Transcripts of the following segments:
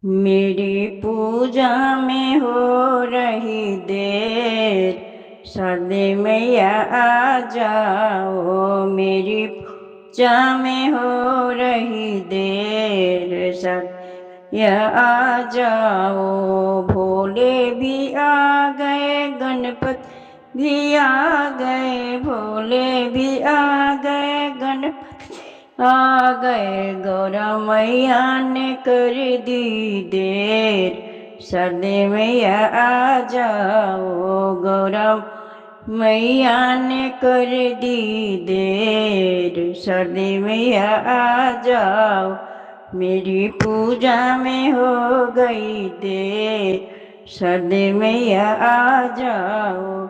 मेरी पूजा में हो रही देर, सर्दी मैया आ जाओ। मेरी पूजा में हो रही देर, सर्दिया आ जाओ। भोले भी आ गए, गणपति भी आ गए, भोले भी आ गए, गणपति आ गए। गौरा मैया ने कर दी देर, सर्दी मैया आ जाओ। गौरा मैया ने कर दी देर, सर्दी मैया आ जाओ। मेरी पूजा में हो गई देर, सर्दी मैया आ जाओ।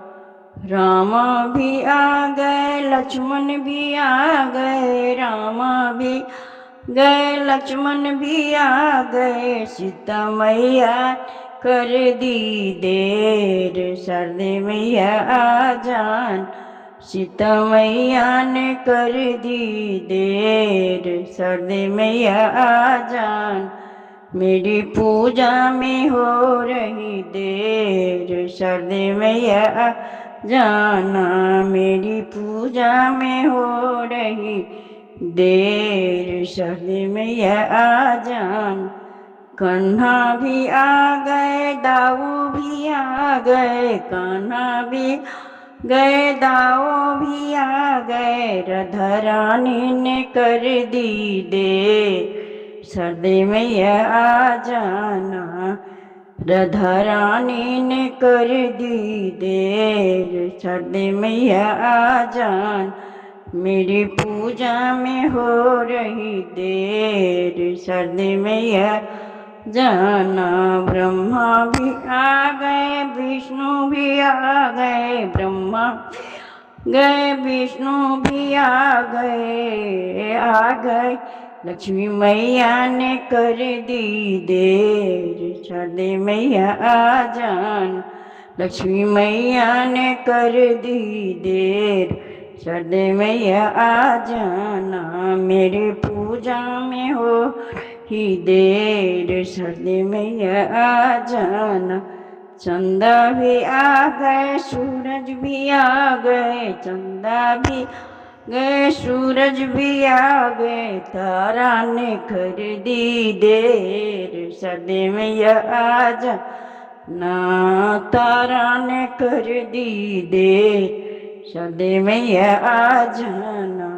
राम भी आ गए, लक्ष्मण भी आ गए, राम भी गए, लक्ष्मण भी आ गए। सीता मैया कर दी देर, सर्दी मैया आ जान। सीता मैया ने कर दी देर, सर्दी मैया आ जान। मेरी पूजा में हो रही देर, सर्दी मैया आ जाना। मेरी पूजा में हो रही देर, सर्दी मैया आ जान। कान्हा भी आ गए, दाऊ भी आ गए, कान्हा भी गए, दाऊ भी आ गए। राधा रानी ने कर दी देर, सर्दी मैया आ जाना। राधा रानी ने कर दी देर, सर्दी मैया आ जान। मेरी पूजा में हो रही देर, सर्दी मैया जाना। ब्रह्मा भी आ गए, विष्णु भी आ गए, ब्रह्मा गए, विष्णु भी आ गए, आ गए। लक्ष्मी मैया ने कर दी देर, सर्दी मैया आ जान। लक्ष्मी मैया ने कर दी देर, सर्दी मैया आ जाना। मेरे पूजा में हो ही देर, सर्दी मैया आ जाना। चंदा भी आ गए, सूरज भी आ गए, चंदा भी गए, सूरज भी आ गए। तारा ने कर दी देर, सर्दी मैया आ जा ना। तारा ने कर दी देर, सर्दी मैया आ जाना।